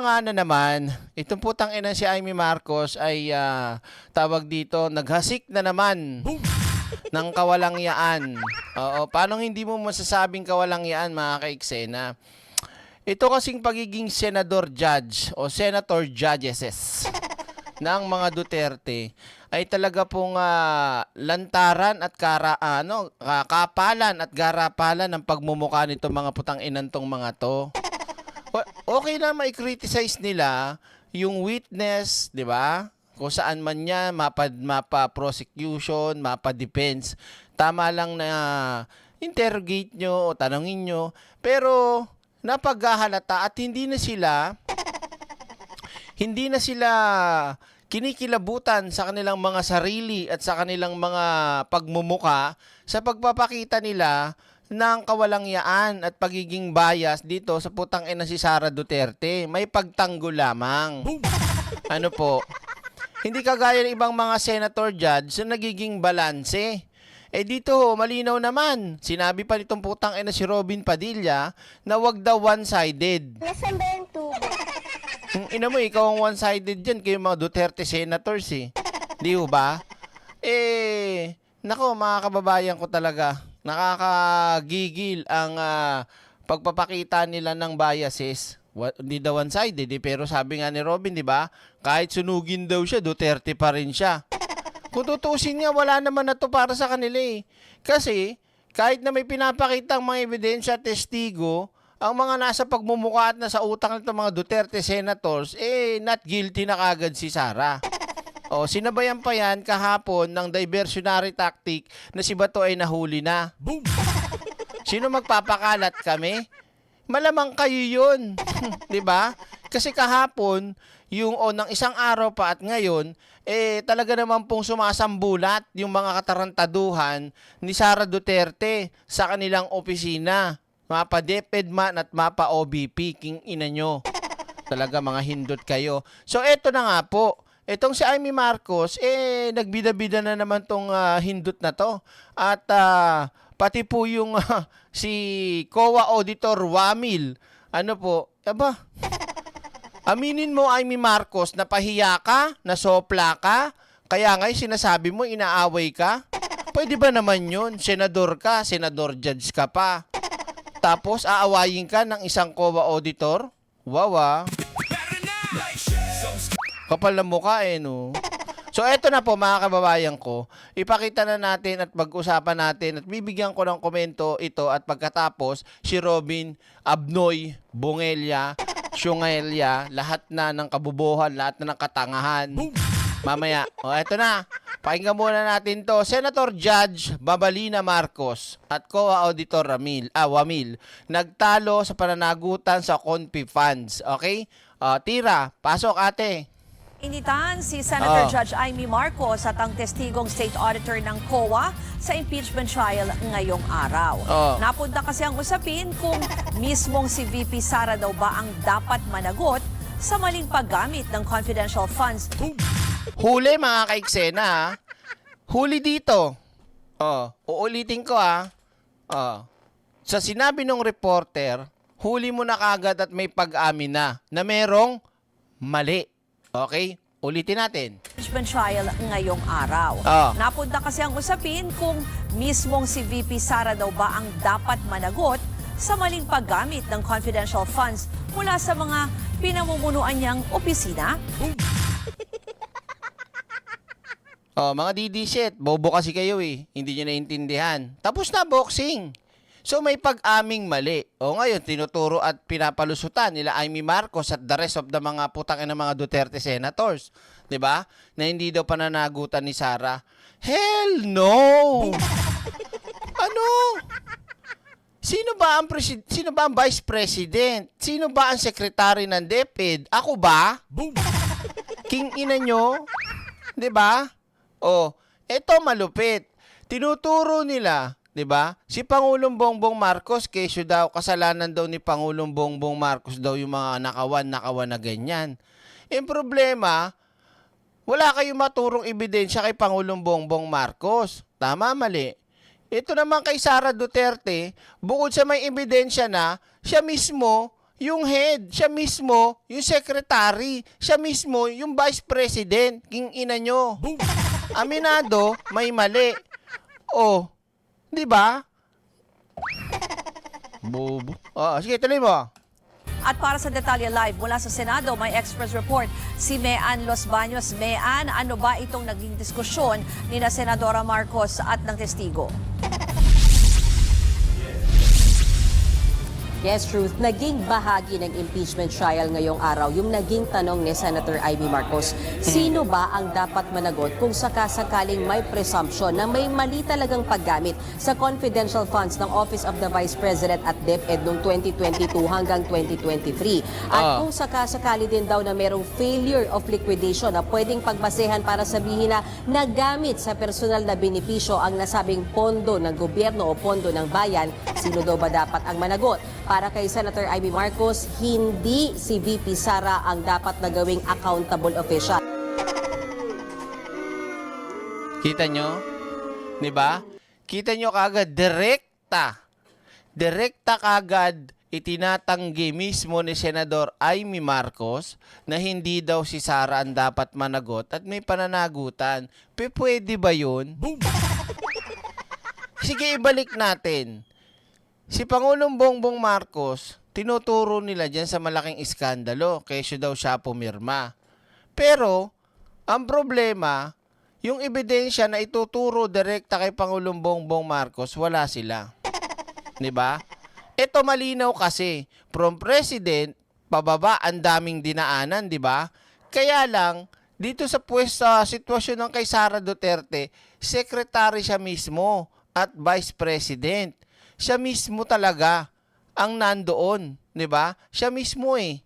Nga na naman, itong putang ina si Amy Marcos ay tawag dito, naghasik na naman ng kawalangyaan. Oo, paano hindi mo masasabing kawalangyaan mga kaiksena? Ito kasing pagiging senador judge o senator judges ng mga Duterte ay talaga pong lantaran at kapalan at garapalan ng pagmumukha nitong mga putang inantong mga to. Okay na mai-criticize nila yung witness, 'di ba? Kung saan man niya mapa-prosecution, mapa-defense. Tama lang na interrogate nyo o tanongin nyo. Pero napaghahalata at hindi na sila kinikilabutan sa kanilang mga sarili at sa kanilang mga pagmumuka sa pagpapakita nila ng kawalangyaan at pagiging bias dito sa putang ina si Sara Duterte. May pagtanggol lamang. Ano po? Hindi kagaya ng ibang mga senator judge na nagiging balanse. Eh dito malinaw naman. Sinabi pa nitong putang ina si Robin Padilla na wag daw one-sided. Nasaan ba yung tubo? Ina mo, ikaw ang one-sided dyan kayo mga Duterte senators eh. Di ba? Nako mga kababayan ko talaga. Nakakagigil ang pagpapakita nila ng biases. Hindi daw one-sided pero sabi nga ni Robin, di ba? Kahit sunugin daw siya, Duterte pa rin siya. Kung tutusin niya, wala naman na to para sa kanila eh. Kasi, kahit na may pinapakita ang mga ebidensya at testigo, ang mga nasa pagmumukha at nasa utang nito mga Duterte senators, not guilty na kagad si Sara. O, sinabayan pa yan kahapon ng diversionary tactic na si Bato ay nahuli na. Boom! Sino magpapakalat kami? Malamang kayo yun. Diba? Kasi kahapon, yung ng isang araw pa at ngayon, talaga naman pong sumasambulat yung mga katarantaduhan ni Sara Duterte sa kanilang opisina. Mapa DepEd man at mapa OBP, king ina nyo. Talaga mga hindot kayo. So eto na nga po. Etong si Amy Marcos, nagbida-bida na naman tong hindot na to. At pati po yung si COA Auditor Wamil. Ano po? Aba, aminin mo Amy Marcos, napahiya ka, nasopla ka, kaya nga'y sinasabi mo inaaway ka? Pwede ba naman yun? Senador ka, senador judge ka pa. Tapos aawayin ka ng isang COA Auditor? Wawa. Kapal na mukha no. So eto na po mga kababayan ko, ipakita na natin at pag-usapan natin at bibigyan ko ng komento ito at pagkatapos si Robin Abnoy, Bungelia, Syungelia, lahat na ng kabubuhan, lahat na ng katangahan. Mamaya, eto na, pakinggan muna natin to. Senator Judge Babalina Marcos at COA Auditor Wamil nagtalo sa pananagutan sa Confi Funds. Okay? Tira, pasok ate. Initan si Senator Judge Amy Marcos at ang testigong state auditor ng COA sa impeachment trial ngayong araw. Napunta kasi ang usapin kung mismong si VP Sara daw ba ang dapat managot sa maling paggamit ng confidential funds. Huli mga kaiksena. Huli dito. Uulitin ko Sa sinabi ng reporter, huli mo na kagad at may pag-amin na merong mali. Okay? Ulitin natin. Impeachment trial ngayong araw. Napunta kasi ang usapin kung mismong si VP Sara daw ba ang dapat managot sa maling paggamit ng confidential funds mula sa mga pinamumunuan niyang opisina. Mga DD bobo kasi kayo Hindi nyo naintindihan. Tapos na boxing. So may pag-aming mali. Ngayon, tinuturo at pinapalusutan nila Amy Marcos at the rest of the mga putang ng mga Duterte senators. 'Di ba? Na hindi daw pananagutan ni Sara. Hell no! Ano? Sino ba ang Vice President? Sino ba ang Secretary ng DepEd? Ako ba? King ina nyo? 'Di ba? Eto malupit. Tinuturo nila, 'di ba? Si Pangulong Bongbong Marcos, kesyo daw kasalanan daw ni Pangulong Bongbong Marcos daw yung mga nakawan na ganyan. Yung problema, wala kayong maturong ebidensya kay Pangulong Bongbong Marcos. Tama, mali. Ito naman kay Sara Duterte, bukod sa may ebidensya na, siya mismo yung head, siya mismo, yung secretary, siya mismo, yung vice president, king ina nyo. Aminado, may mali. Oh, di ba? Bobo. Sige, tuloy mo. At para sa Detalye Live mula sa Senado, may Express Report si Mean Los Baños. Mean, ano ba itong naging diskusyon ni na Senadora Marcos at ng testigo? Yes, Ruth. Naging bahagi ng impeachment trial ngayong araw yung naging tanong ni Senator Amy Marcos. Sino ba ang dapat managot kung sakasakaling may presumption na may mali talagang paggamit sa confidential funds ng Office of the Vice President at DepEd noong 2022 hanggang 2023? At kung sakasakali din daw na merong failure of liquidation na pwedeng pagbasehan para sabihin na nagamit sa personal na benepisyo ang nasabing pondo ng gobyerno o pondo ng bayan, sino daw ba dapat ang managot? Para kay Senator Amy Marcos, hindi si VP Sara ang dapat na gawing accountable official. Kita nyo? Di ba? Kita nyo kagad, direkta kagad itinatanggi mismo ni Senador Amy Marcos na hindi daw si Sara ang dapat managot at may pananagutan. Pwede ba yun? Sige, ibalik natin. Si Pangulong Bongbong Marcos, tinuturo nila dyan sa malaking iskandalo, kesyo daw siya pumirma. Pero, ang problema, yung ebidensya na ituturo direkta kay Pangulong Bongbong Marcos, wala sila. 'Di ba? Ito malinaw kasi, from president, pababa, ang daming dinaanan, 'di ba? Kaya lang, dito sa sitwasyon ng kay Sara Duterte, secretary siya mismo at vice president. Siya mismo talaga ang nandoon, 'di ba? Siya mismo eh.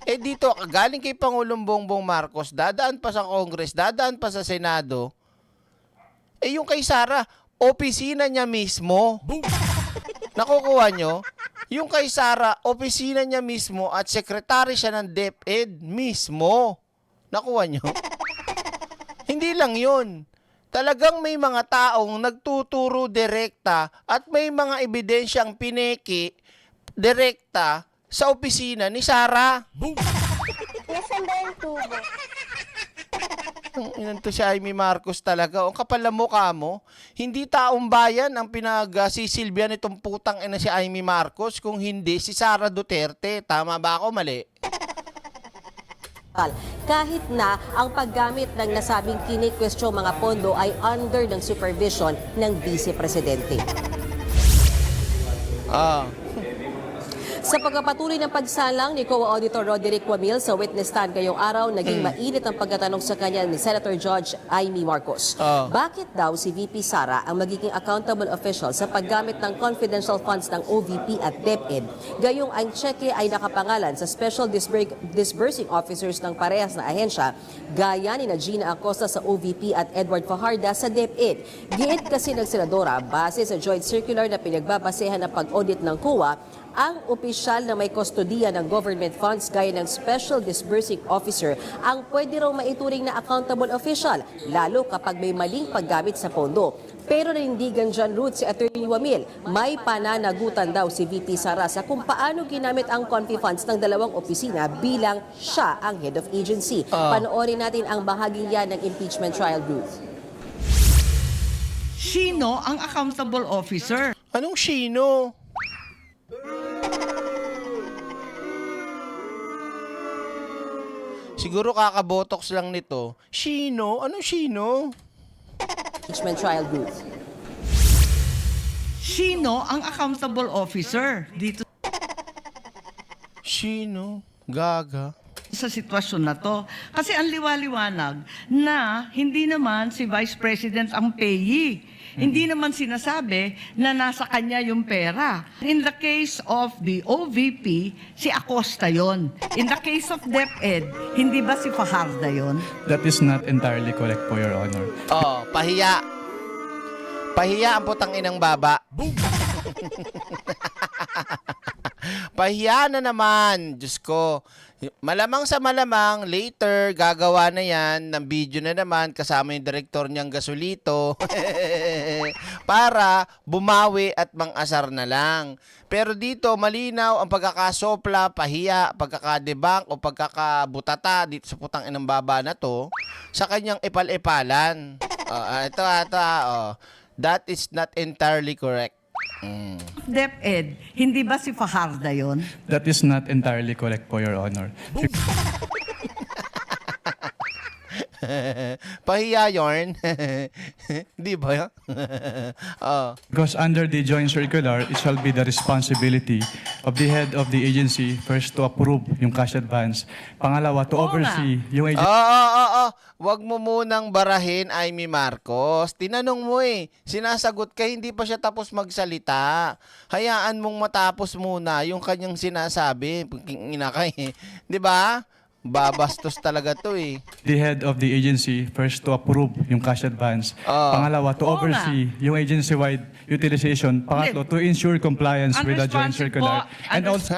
Dito, galing kay Pangulong Bongbong Marcos, dadaan pa sa Congress, dadaan pa sa Senado. Yung kay Sara, opisina niya mismo. Nakukuha nyo? Yung kay Sara, opisina niya mismo at sekretary siya ng DepEd mismo. Nakuha nyo? Hindi lang yun. Talagang may mga taong nagtuturo direkta at may mga ebidensyang pineki direkta sa opisina ni Sara. Nasaan ba yung tubo? Inan to si Amy Marcos talaga. Ang kapal na mukha mo. Hindi taong bayan ang pinagsisilbihan nitong putang ina si Amy Marcos, kung hindi si Sara Duterte. Tama ba ako? Mali? Kahit na ang paggamit ng nasabing kinikwestiyon mga pondo ay under ng supervision ng Vice Presidente. Sa pagpapatuloy ng pagsalang ni COA Auditor Roderick Wamil sa witness stand ngayong araw, naging mainit ang pagkatanong sa kanya ni Senator Judge Amy Marcos. Bakit daw si VP Sara ang magiging accountable official sa paggamit ng confidential funds ng OVP at DepEd? Gayong ang cheque ay nakapangalan sa special disbursing officers ng parehas na ahensya, gaya ni Gina Acosta sa OVP at Edward Fajarda sa DepEd. Giit kasi ng senadora, base sa joint circular na pinagbabasehan ng pag-audit ng COA, ang opisyal na may kustodiya ng government funds gaya ng Special Disbursing Officer ang pwede raw maituring na accountable official, lalo kapag may maling paggamit sa pondo. Pero nanindigan dyan, Ruth, si Attorney Wamil, may pananagutan daw si VP Sara sa kung paano ginamit ang confi funds ng dalawang opisina bilang siya ang head of agency. Panoorin natin ang bahaging yan ng impeachment trial, Ruth. Sino ang accountable officer? Anong sino? Siguro kakabotox lang nito. Sino? Anong sino? Impeachment trial, Ruth. Sino ang accountable officer dito Sino? Gaga. sa sitwasyon na to? Kasi ang liwaliwanag na hindi naman si Vice President ang payee. Hindi naman sinasabi na nasa kanya yung pera. In the case of the OVP, si Acosta yon. In the case of DepEd, hindi ba si Fajarda yon? That is not entirely correct po, Your Honor. Pahiya. Pahiya ang putang inang baba. Pahiya na naman. Diyos ko. Malamang sa malamang, later, gagawa na yan ng video na naman kasama yung direktor niyang Gasolito para bumawi at mang-asar na lang. Pero dito, malinaw ang pagkakasopla, pahiya, pagkakadebunk o pagkakabutata dito sa putang inang baba na to sa kanyang ipal-ipalan. Ito. That is not entirely correct. DepEd, hindi ba si Fajarda yon? That is not entirely correct po, Your Honor. Pahiya yarn. Di ba? Because under the joint circular, it shall be the responsibility of the head of the agency first to approve yung cash advance. Pangalawa, to oversee yung agency. Wag mo munang barahin, Amy Marcos. Tinanong mo sinasagot ka, hindi pa siya tapos magsalita. Hayaan mong matapos muna yung kanyang sinasabi. Inakay, di ba? Babastos talaga to The head of the agency first to approve yung cash advance. Pangalawa, to oversee yung agency-wide utilization. Pangatlo, to ensure compliance with the joint circular. And also,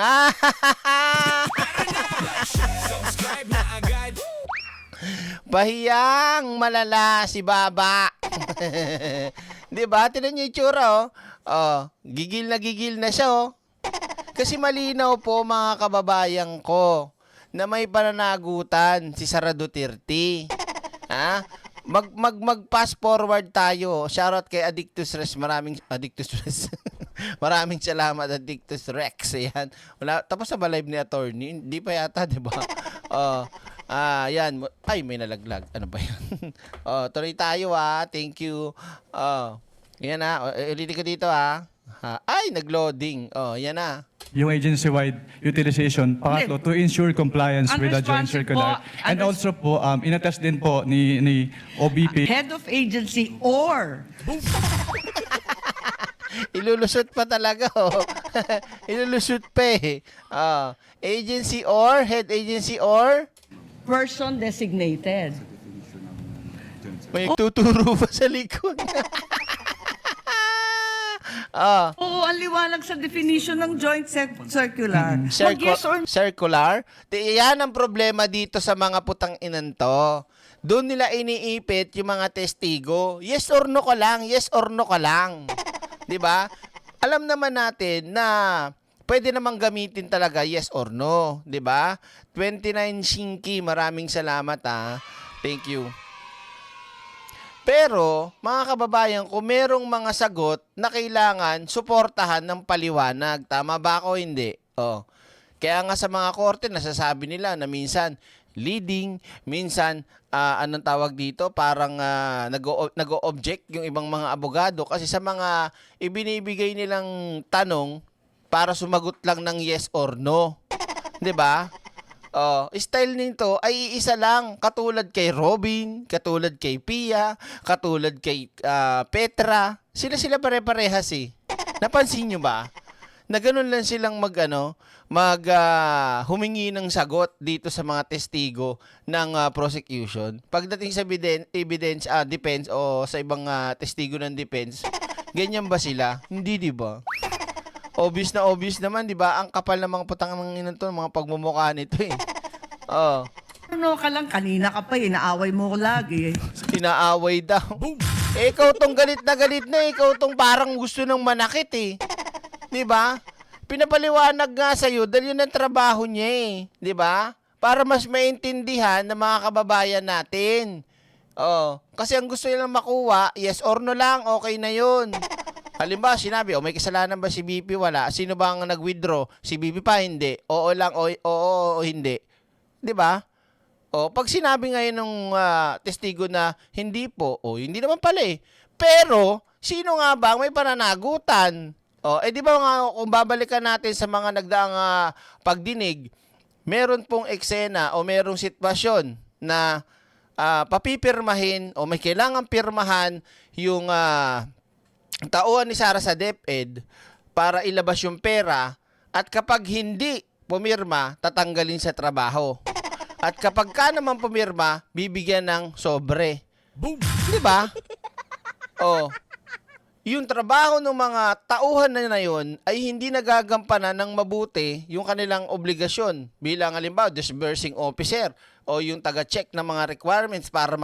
Bahiyang malala si Baba. Di ba? Tinan niyo yung tsura, gigil na siya, Kasi malinaw po, mga kababayan ko, na may pananagutan si Sara Duterte. Mag-pass forward tayo. Shoutout kay Addictus Rex. Maraming salamat, Addictus Rex. Ayan. Tapos sa live ni attorney, hindi pa yata, di ba? Yan. Ay, may nalaglag. Ano ba yan? Tuloy tayo, Thank you. Yan, ulitin ko dito, Ay, nag-loading. Yan na. yung agency-wide utilization. Pangatlo, to ensure compliance with the joint circular. And also po, inattest din po ni OBP. Head of agency or Ilulusot pa talaga, Ilulusot pa agency or, head agency or, person designated. may tuturo pa sa likod. Oo, ang liwanag sa definition ng joint circular. Mag-yes or Circular. Yan ang problema dito sa mga putang inanto. Doon nila iniipit yung mga testigo. Yes or no ka lang, yes or no ka lang. 'Di ba? Alam naman natin na pwede namang gamitin talaga yes or no, 'di ba? 29 Shinky, maraming salamat Thank you. Pero, mga kababayan, kung merong mga sagot na kailangan suportahan ng paliwanag, tama ba ako? Hindi. Kaya nga sa mga korte, nasasabi nila na minsan leading, minsan, anong tawag dito, parang nag-o-object yung ibang mga abogado kasi sa mga ibinibigay nilang tanong para sumagot lang ng yes or no. 'Di ba? Style nito ay iisa lang, katulad kay Robin, katulad kay Pia, katulad kay Petra. Sila pare-parehas Napansin nyo ba? Na ganun lang silang humingi ng sagot dito sa mga testigo ng prosecution. Pagdating sa defense o sa ibang testigo ng defense, ganyan ba sila? Hindi, di ba? Obvious naman, di ba? Ang kapal ng mga putang ng inanto, mga pagmumukha nito ano ka lang, kanina ka pa inaaway mo ko lagi Inaaway daw. Ikaw tong galit na, ikaw tong parang gusto ng manakit Di ba? Pinapaliwanag nga sa'yo dahil yun ang trabaho niya Di ba? Para mas maintindihan ng mga kababayan natin. Kasi ang gusto nilang makuha, yes or no lang, okay na yun. Halimbawa, sinabi, may kasalanan ba si BP? Wala. Sino ba ang nag-withdraw? Si BP pa? Hindi. Oo lang, oo o hindi. 'Di ba? Pag sinabi ngayon ng testigo na hindi po, hindi naman pala Pero, sino nga ba may pananagutan? Di ba nga, kung babalikan natin sa mga nagdaang pagdinig, meron pong eksena o merong sitwasyon na papipirmahin o may kailangan pirmahan yung tauhan ni Sara sa DepEd para ilabas yung pera at kapag hindi pumirma, tatanggalin sa trabaho. At kapag ka naman pumirma, bibigyan ng sobre. Boom! Di ba? yung trabaho ng mga tauhan na yun ay hindi nagagampanan ng mabuti yung kanilang obligasyon bilang halimbawa disbursing officer o yung taga-check ng mga requirements para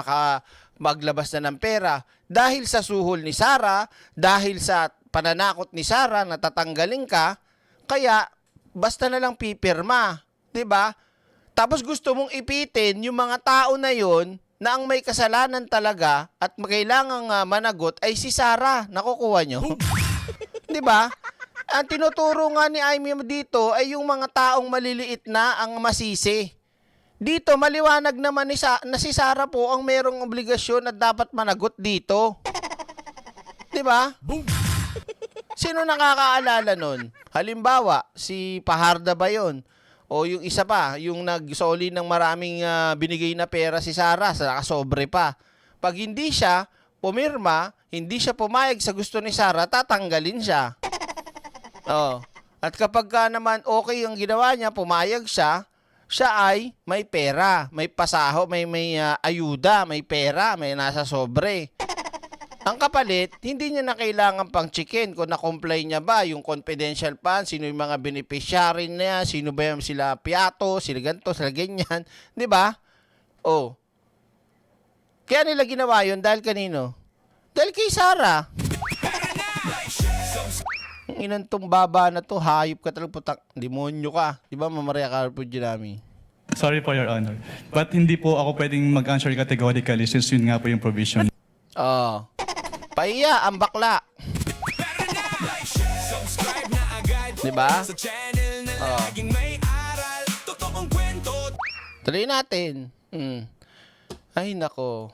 maglabas na ng pera dahil sa suhol ni Sara, dahil sa pananakot ni Sara na tatanggalin ka, kaya basta na lang pipirma, 'di ba? Tapos gusto mong ipitin yung mga tao na yon na ang may kasalanan talaga at kailangang managot ay si Sara. Nakukuha nyo? Di ba? Ang tinuturo nga ni Amy dito ay yung mga taong maliliit na ang masisi. Dito, maliwanag naman na si Sara po ang merong obligasyon at dapat managot dito. Di ba? Sino nakakaalala nun? Halimbawa, si Paharda ba yun? O yung isa pa, yung nagsoli ng maraming binigay na pera si Sara, nakasobre pa. Pag hindi siya pumirma, hindi siya pumayag sa gusto ni Sara, tatanggalin siya. Oh. At kapag naman okay ang ginawa niya, pumayag siya, siya ay may pera, may pasaho, may ayuda, may pera, may nasa sobre. Ang kapalit, hindi niya na kailangan pang chicken kung na-comply niya ba yung confidential fund, sino yung mga beneficiary niya, sino ba yung sila piato, sila ganito, sila ganyan. Di ba? Oh. Kaya nila ginawa yun dahil kanino? Dahil kay Sara. Ang inantong baba na to, hayop ka talaga putak, demonyo ka. Di ba, Mamaria Carpo Ginami? Sorry po, Your Honor. But hindi po ako pwedeng mag-answer categorically since yun nga po yung provision. Oh. Pahiya ang bakla. Diba? Oh. Tuloy natin. Ay, nako.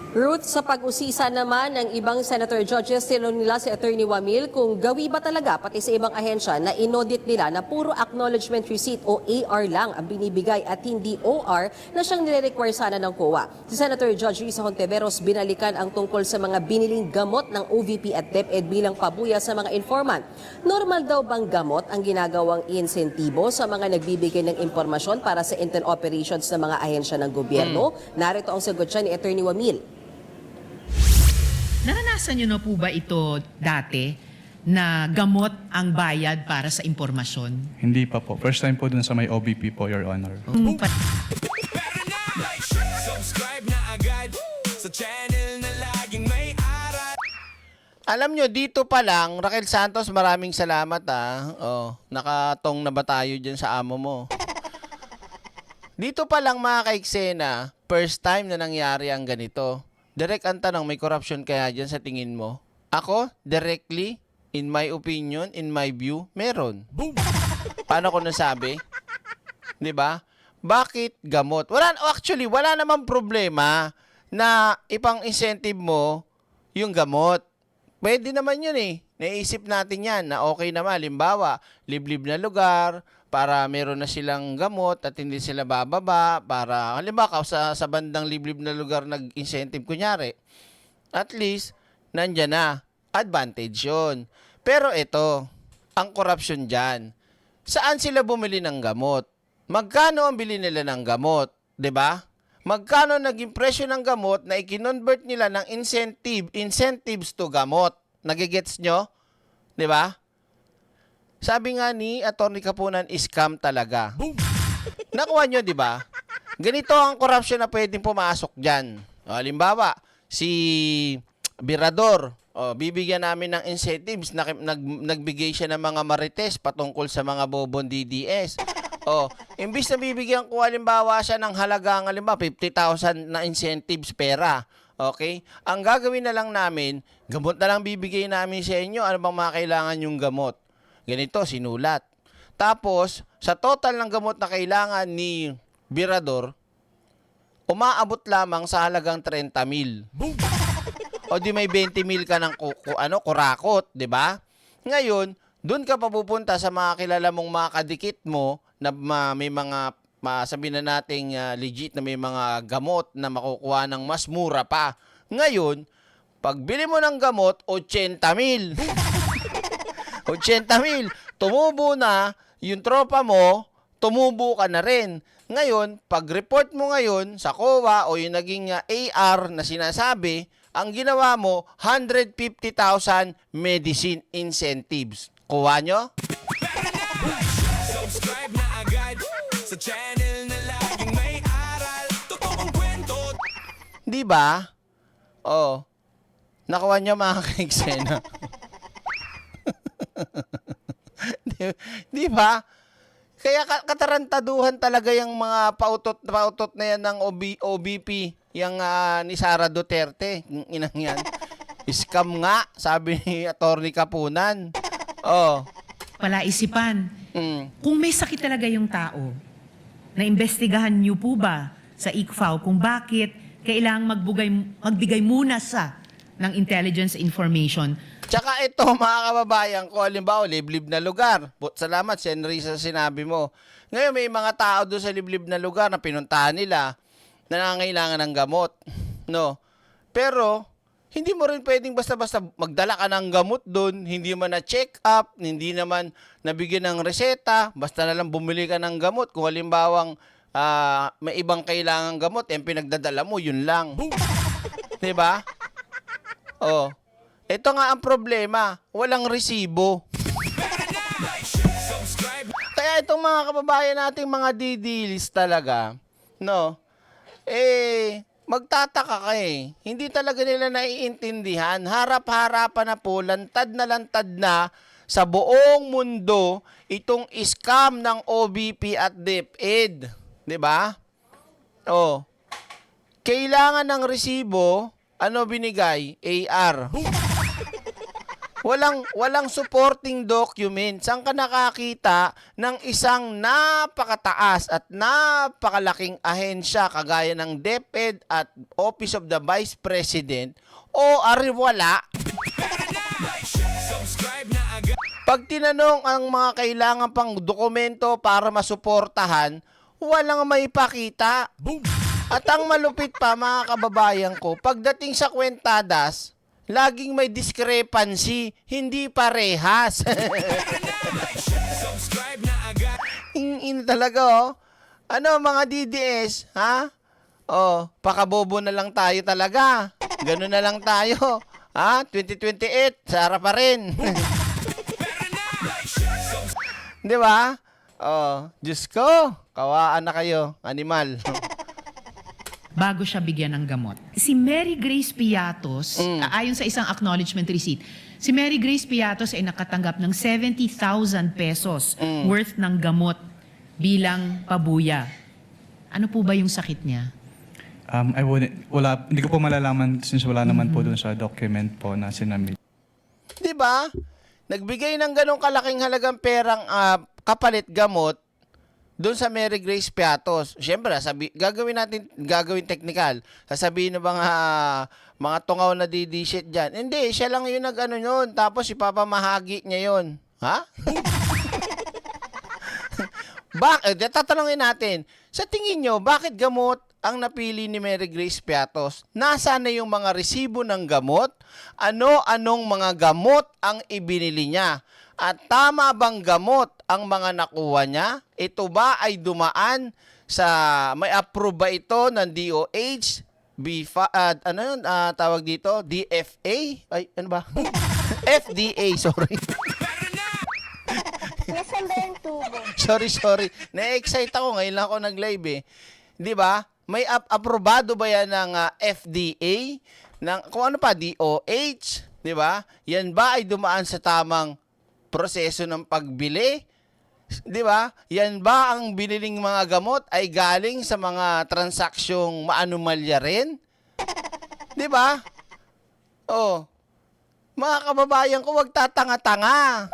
Ruth, sa pag-usisa naman ng ibang senator judges, tinanong nila si Attorney Wamil kung gawi ba talaga pati sa ibang ahensya na inaudit nila na puro acknowledgement receipt o AR lang ang binibigay at hindi OR na siyang nire-require sana ng COA. Si Senator Judge Risa Hontiveros binalikan ang tungkol sa mga biniling gamot ng OVP at DepEd bilang pabuya sa mga informant. Normal daw bang gamot ang ginagawang insentibo sa mga nagbibigay ng impormasyon para sa intel operations ng mga ahensya ng gobyerno? Narito ang sagot siya ni Attorney Wamil. Naranasan niyo na po ba ito dati na gamot ang bayad para sa impormasyon? Hindi pa po. First time po dun sa may OBP po, Your Honor. Subscribe na agad sa channel na laging may aral. Alam nyo, dito pa lang, Raquel Santos, maraming salamat Oh, nakatong na ba tayo dyan sa amo mo? Dito pa lang mga kaiksena, first time na nangyari ang ganito. Direct ang tanong, may corruption kaya dyan sa tingin mo? Ako, directly, in my opinion, in my view, meron. Paano ko nasabi? 'Di ba? Bakit gamot? Actually, wala namang problema na ipang incentive mo yung gamot. Pwede naman yun eh. Naisip natin yan na okay naman. Halimbawa, liblib na lugar, para meron na silang gamot at hindi sila bababa, para halimbawa sa bandang liblib na lugar nag-incentive kunyari, at least nandyan na, advantage yun. Pero ito, ang corruption dyan, saan sila bumili ng gamot? Magkano ang bili nila ng gamot? 'Di ba? Magkano naging presyo ng gamot na i-convert nila ng incentives to gamot? Nagigets nyo? 'Di ba? Sabi nga ni Atty. Kapunan, scam talaga. Nakuha nyo, di ba? Ganito ang corruption na pwedeng pumasok dyan. Halimbawa, si Birador, bibigyan namin ng incentives, nagbigay siya ng mga marites patungkol sa mga bobon DDS. Imbis na bibigyan ko, halimbawa siya ng halagang, halimbawa, 50,000 na incentives pera. Okay? Ang gagawin na lang namin, gamot na lang bibigay namin sa inyo, ano bang mga kailangan yung gamot? Ganito, sinulat. Tapos, sa total ng gamot na kailangan ni Birador, umaabot lamang sa halagang 30,000. O di may 20,000 ka ng kurakot, di ba? Ngayon, doon ka papupunta sa mga kilala mong mga kadikit mo na may mga, sabihin na nating legit na may mga gamot na makukuha ng mas mura pa. Ngayon, pagbili mo ng gamot, 80,000. 80,000. Tumubo na yung tropa mo tumubo ka na rin. Ngayon, pag-report mo ngayon sa COA o yung naging AR na sinasabi, ang ginawa mo, 150,000 medicine incentives. Kuha nyo? Subscribe na agad sa channel na laging may aral. Totoong kwento. Di ba? Oh. Nakuha nyo mga ka-eksena. Di ba? Kaya katarantaduhan talaga yung mga pautot na yan ng OBP, yung ni Sara Duterte, yung inang yan. Scam nga, sabi ni Atty. Kapunan. Oh. Palaisipan, Mm. kung may sakit talaga yung tao, naimbestigahan niyo po ba sa ICFAO kung bakit kailangang magbigay muna ng intelligence information? Tsaka ito, mga kababayan ko, halimbawa, liblib na lugar. Salamat, Senri, sa sinabi mo. Ngayon, may mga tao doon sa liblib na lugar na pinuntahan nila na nangangailangan ng gamot. No? Pero, hindi mo rin pwedeng basta-basta magdala ka ng gamot doon, hindi man na-check up, hindi naman nabigyan ng reseta, basta na lang bumili ka ng gamot. Kung halimbawang may ibang kailangan gamot, pinagdadala mo, yun lang. Diba? Oh. Ito nga ang problema, walang resibo. Kaya itong mga kababayan nating mga didilis talaga, no? Magtataka ka eh. Hindi talaga nila naiintindihan. Harap-harapan na po, lantad na sa buong mundo itong scam ng OBP at DepEd. 'Di ba? Oh. Kailangan ng resibo, ano binigay? AR. Walang supporting document. Saan ka nakakita ng isang napakataas at napakalaking ahensya kagaya ng DepEd at Office of the Vice President o wala? Pag tinanong ang mga kailangan pang dokumento para masuportahan, walang maipakita. At ang malupit pa, mga kababayan ko, pagdating sa kwentadas, laging may discrepancy, hindi parehas. Talaga, oh. Ano, mga DDS, ha? Oh, pakabobo na lang tayo talaga. Ganun na lang tayo. Ha? 2028, Sara pa rin. Di ba? Oh, Diyos ko, kawaan na kayo, animal. Bago siya bigyan ng gamot. Si Mary Grace Piatos, ayon sa isang acknowledgement receipt, si Mary Grace Piatos ay nakatanggap ng 70,000 pesos worth ng gamot bilang pabuya. Ano po ba yung sakit niya? Hindi ko po malalaman since wala naman po doon sa document po na sinamit. Di ba? Nagbigay ng ganong kalaking halagang perang kapalit gamot doon sa Mary Grace Piatos. Siyempre, gagawin technical. Sasabihin ng mga tungaw na DD-shit dyan. Hindi, siya lang yung nag-ano yun. Tapos ipapamahagi niya yun. Ha? Tatanungin natin, sa tingin nyo, bakit gamot ang napili ni Mary Grace Piatos? Nasaan na yung mga resibo ng gamot? Ano-anong mga gamot ang ibinili niya? At tama bang gamot ang mga nakuha niya? Ito ba ay dumaan sa, may approve ba ito ng DOH? Tawag dito? DFA? Ay, ano ba? FDA, sorry. Nasaan ba yung tubo? Sorry. Na-excite ako. Ngayon lang ako nag-live eh. Di ba? May aprobado ba yan ng FDA? Kung ano pa, DOH? Di ba? Yan ba ay dumaan sa tamang proseso ng pagbili? Di ba? Yan ba ang biniling mga gamot ay galing sa mga transaksyong maanumalya rin? Di ba? Oh. Mga kababayan ko, wag tatanga-tanga.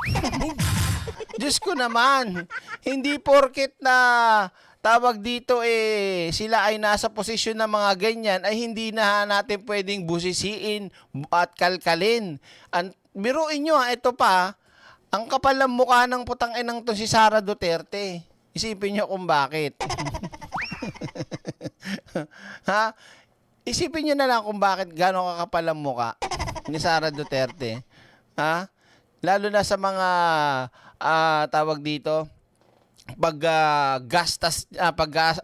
Diyos ko naman. Hindi porket na tawag dito sila ay nasa posisyon ng mga ganyan ay hindi na natin pwedeng busisiin at kalkalin. Biruin nyo ito pa, ang kapal ng mukha ng putang inang to si Sara Duterte. Isipin nyo kung bakit. Ha? Isipin nyo na lang kung bakit gano'ng kakapal ang mukha ni Sara Duterte. Ha? Lalo na sa mga tawag dito,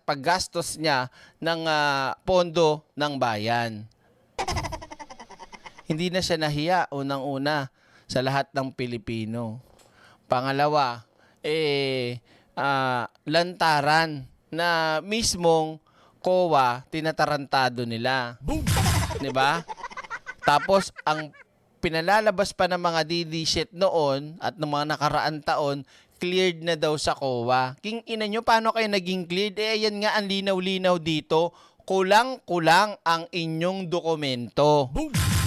paggastos niya ng pondo ng bayan. Hindi na siya nahiya unang-una sa lahat ng Pilipino. Pangalawa, lantaran na mismong COA tinatarantado nila. 'Di ba? Tapos ang pinalalabas pa ng mga DD shit noon at ng mga nakaraan taon, cleared na daw sa COA. King ina nyo, paano kayo naging cleared? Ayan nga ang linaw-linaw dito. Kulang-kulang ang inyong dokumento.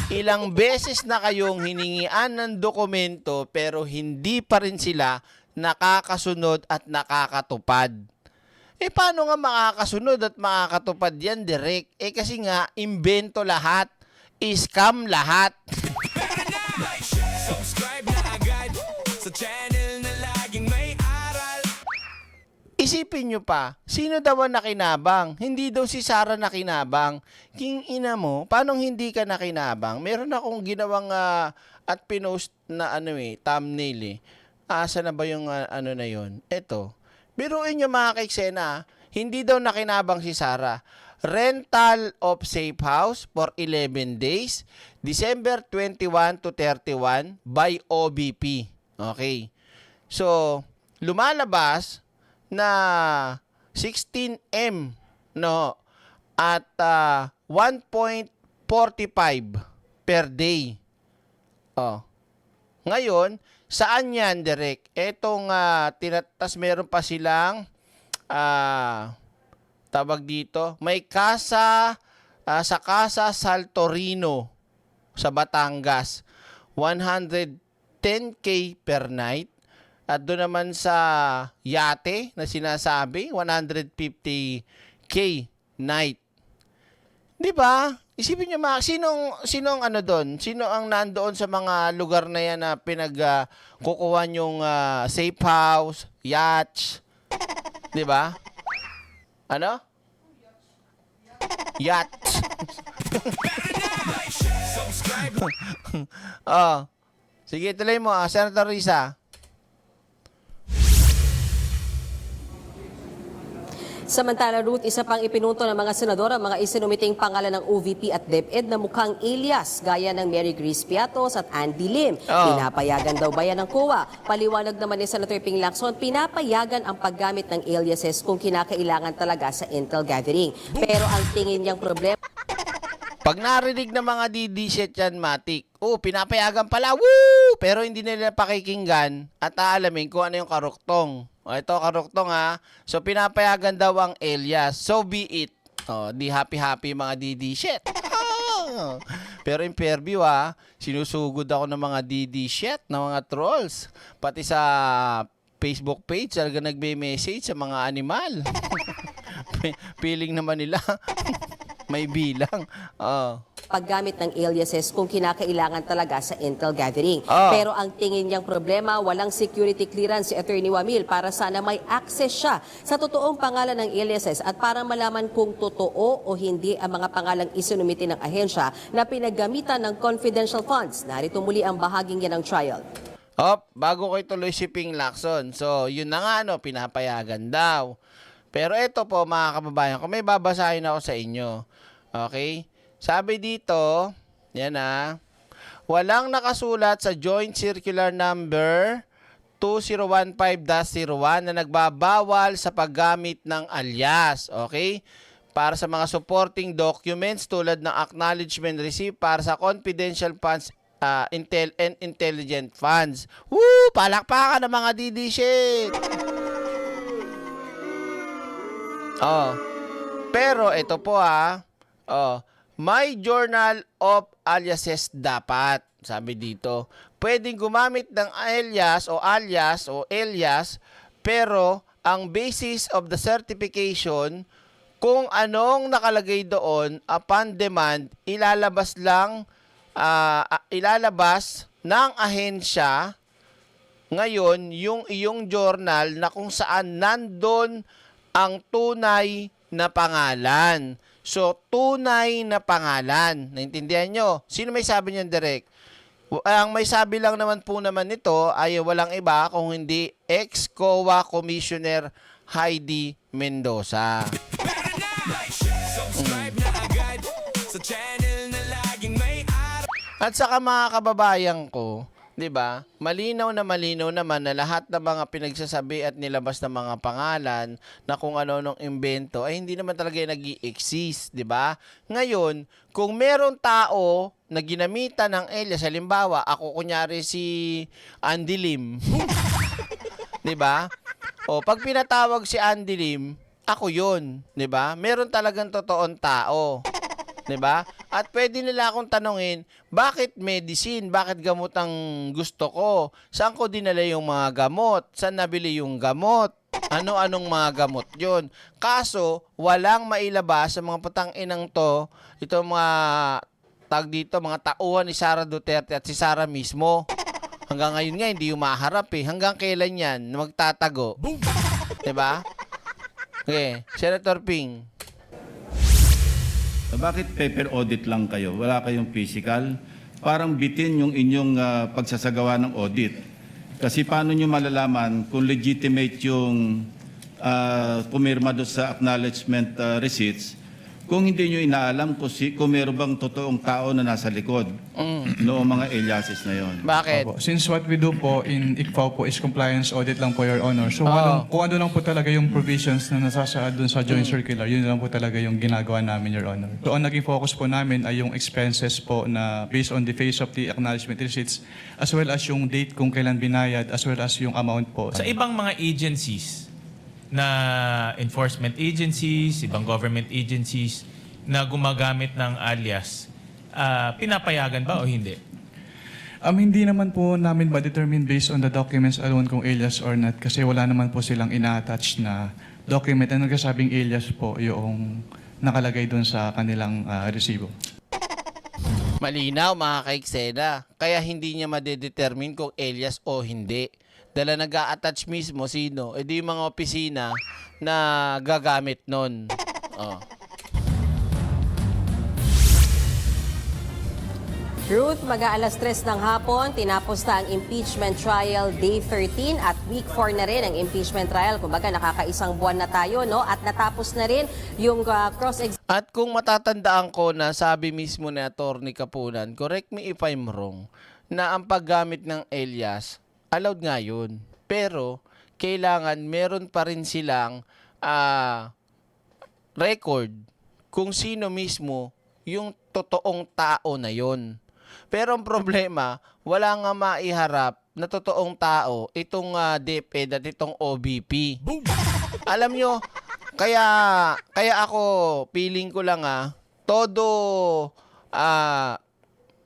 Ilang beses na kayong hiningian ng dokumento pero hindi pa rin sila nakakasunod at nakakatupad. Paano nga makakasunod at makakatupad yan, Direk? Kasi nga, imbento lahat. Scam lahat. Subscribe na agad sa channel na laging may aral. Isipin nyo pa, sino daw ang nakinabang? Hindi daw si Sara nakinabang. King ina mo, paano hindi ka nakinabang? Meron akong ginawang at pinost na thumbnail Asa na ba yung na yon? Eto. Biruin nyo mga kaiksena, hindi daw nakinabang si Sara. Rental of safe house for 11 days, December 21 to 31 by OBP. Okay. So, lumalabas na 16M no at 1.45 per day. Ngayon, saan yan, Direk? Etong tas meron pa silang tawag dito, may casa sa Casa Saltorino sa Batangas, 110K per night. At doon naman sa yate na sinasabi, 150K night. 'Di ba? Isipin niyo sinong doon? Sino ang nandoon sa mga lugar na yan na kukuha yung safe house, yachts? 'Di ba? Ano? Yachts. Sige, tuloy mo, Senator Risa. Samantala, Ruth, isa pang ipinunto ng mga senador ang mga isinumiting pangalan ng OVP at DepEd na mukhang alias gaya ng Mary Grace Piatos at Andy Lim. Pinapayagan daw ba yan ng COA? Paliwanag naman ni Senator Ping Lacson, pinapayagan ang paggamit ng aliases kung kinakailangan talaga sa intel gathering. Pero ang tingin niyang problema... Pag narinig ng mga DD-shit yan, Matik, pinapayagan pala, woo! Pero hindi nila pakikinggan at aalamin kung ano yung karuktong. Ito, karuktong So, pinapayagan daw ang alias. So be it. Di happy-happy mga DD-shit. Pero in Fairview, sinusugod ako ng mga DD-shit, ng mga trolls. Pati sa Facebook page, talaga nagbe-message sa mga animal. Feeling naman nila. May bilang. Paggamit ng aliases kung kinakailangan talaga sa intel gathering. Pero ang tingin niyang problema, walang security clearance si Attorney Wamil para sana may access siya sa totoong pangalan ng aliases at para malaman kung totoo o hindi ang mga pangalang isinumiti ng ahensya na pinaggamitan ng confidential funds. Narito muli ang bahaging yan ng trial. Bago ko ituloy si Ping Lacson. So, yun na nga, pinapayagan daw. Pero ito po, mga kababayan, kung may babasahin ako sa inyo. Okay? Sabi dito, yan walang nakasulat sa Joint Circular Number 2015-01 na nagbabawal sa paggamit ng alias. Okay? Para sa mga supporting documents tulad ng acknowledgement receipt para sa confidential funds and intelligent funds. Woo! Palakpakan ng mga DD shit! Pero ito po may journal of aliases dapat, sabi dito. Pwedeng gumamit ng alias, pero ang basis of the certification, kung anong nakalagay doon, upon demand, ilalabas ng ahensya ngayon yung iyong journal na kung saan nandun ang tunay na pangalan. So, tunay na pangalan. Naintindihan nyo? Sino may sabi niyan, Direk? Ang may sabi lang naman po naman nito ay walang iba kung hindi ex-COA Commissioner Heidi Mendoza. Subscribe na agad sa channel na laging may aral. At saka mga kababayan ko, 'di ba? Malinaw naman na lahat ng mga pinagsasabi at nilabas na mga pangalan na kung ano-anong imbento ay hindi naman talaga nag-i-exist, 'di ba? Ngayon, kung meron tao na ginamitan ng alias, halimbawa, ako kunyari si Andy Lim. 'Di ba? O pag pinatawag si Andy Lim, ako 'yun, 'di ba? Meron talagang totoong tao. 'Di ba? At pwede nila akong tanungin, bakit medicine? Bakit gamot ang gusto ko? Saan ko dinala yung mga gamot? Saan nabili yung gamot? Ano-anong mga gamot yun? Kaso, walang mailabas sa mga putang inang to, ito mga tag dito, mga tauhan ni Sara Duterte at si Sara mismo. Hanggang ngayon nga, hindi yung maharap eh. Hanggang kailan yan magtatago? 'Di ba? Okay, Senator Ping. Bakit paper audit lang kayo? Wala kayong physical? Parang bitin yung inyong pagsasagawa ng audit. Kasi paano nyo malalaman kung legitimate yung pumirma doon sa acknowledgement receipts kung hindi nyo inaalam kung meron bang totoong tao na nasa likod noong mga aliases na yon? Bakit? Opo. Since what we do po in ICFAO po is compliance audit lang po, Your Honor. So kung ano lang po talaga yung provisions na nasasaad dun sa joint circular, yun lang po talaga yung ginagawa namin, Your Honor. So ang naging focus po namin ay yung expenses po na based on the face of the acknowledgement receipts as well as yung date kung kailan binayad as well as yung amount po. Sa ibang mga agencies na enforcement agencies, ibang government agencies na gumagamit ng alias, pinapayagan ba o hindi? Hindi naman po namin ma-determine based on the documents alone kung alias or not kasi wala naman po silang ina-attach na document na nagsasabing alias po yung nakalagay doon sa kanilang resibo. Malinaw mga kaiksena. Kaya hindi niya madedetermine kung alias o hindi. Dala nag-a-attach mismo sino? E di yung mga opisina na gagamit nun. Oh. Ruth, mag-aalas 3 ng hapon, tinapos na ang impeachment trial day 13 at week 4 na rin ang impeachment trial. Kumbaga nakakaisang buwan na tayo, no? At natapos na rin yung cross-examination. At kung matatandaan ko na sabi mismo ni Atty. Kapunan, correct me if I'm wrong, na ang paggamit ng alias, allowed nga yun. Pero, kailangan meron pa rin silang record kung sino mismo yung totoong tao na yun. Pero ang problema, wala nga maiharap na totoong tao itong DepEd at itong OBP. Alam nyo, kaya ako, feeling ko lang todo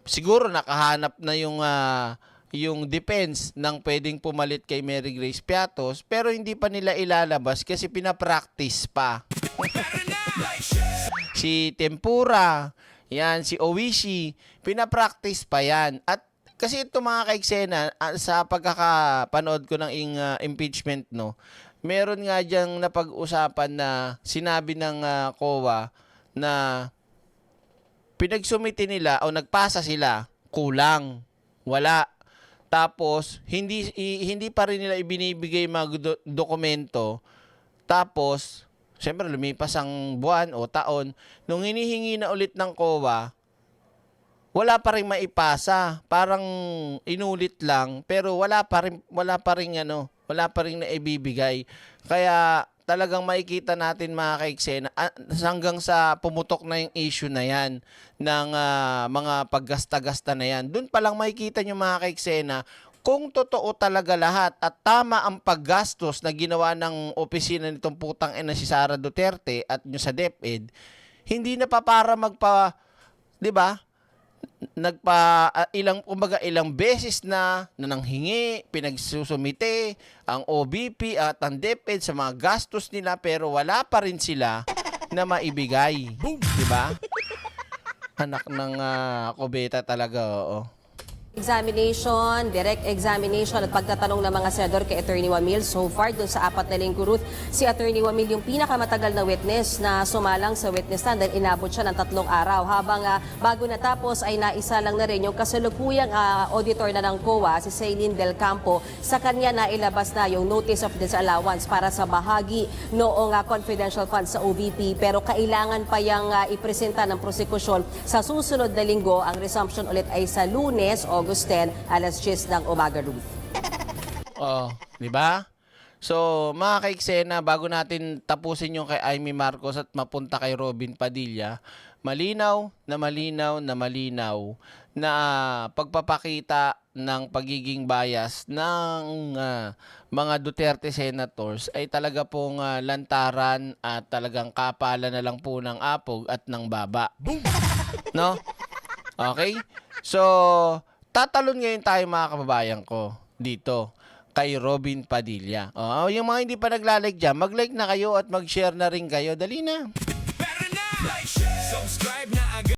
siguro nakahanap na yung defense ng pwedeng pumalit kay Mary Grace Piatos pero hindi pa nila ilalabas kasi pinapractice pa. Si Tempura, yan, si Owishi, pinapractice pa yan. At kasi ito mga kaiksena, sa pagkakapanood ko ng impeachment, no, meron nga diyang napag-usapan na sinabi ng COA na pinagsumiti nila o nagpasa sila, kulang, wala. Tapos, hindi pa rin nila ibinibigay mga dokumento. Tapos, siyempre lumipas ang buwan o taon. Nung hinihingi na ulit ng COA, wala pa rin maipasa. Parang inulit lang. Pero wala pa rin na ibibigay. Kaya talagang makikita natin mga kaiksena hanggang sa pumutok na yung issue na yan ng mga paggasta-gasta na yan. Doon pa lang makikita nyo mga kaiksena kung totoo talaga lahat at tama ang paggastos na ginawa ng opisina nitong putang ina si Sara Duterte at nyo sa DepEd, hindi na pa para di ba? Ilang beses na nanghingi, pinagsusumite ang OBP at ang DepEd sa mga gastos nila pero wala pa rin sila na maibigay. Di ba? Anak ng kubeta talaga, oo. Examination, direct examination at pagtatanong ng mga senador kay Attorney Wamil. So far, dun sa 4 na linggo, Ruth, si Attorney Wamil yung pinakamatagal na witness na sumalang sa witness stand dahil inabot siya ng 3 araw. Habang bago natapos ay naisa lang na rin yung kasalukuyang auditor na ng COA, si Celine Del Campo. Sa kanya na ilabas na yung notice of disallowance para sa bahagi noong confidential funds sa OVP. Pero kailangan pa yung ipresenta ng prosekusyon sa susunod na linggo. Ang resumption ulit ay sa Lunes, August 10, alas 10 ng umaga, Ruth. Oh, di ba? So, mga kaiksena, bago natin tapusin yung kay Amy Marcos at mapunta kay Robin Padilla, malinaw na pagpapakita ng pagiging bias ng mga Duterte senators ay talaga pong lantaran at talagang kapalan na lang po ng apog at ng baba. No? Okay? So, tatalon ngayon tayo mga kababayan ko dito kay Robin Padilla. Yung mga hindi pa naglalike dyan, mag-like na kayo at mag-share na rin kayo. Dali na. Better na! Like, share, subscribe na agad.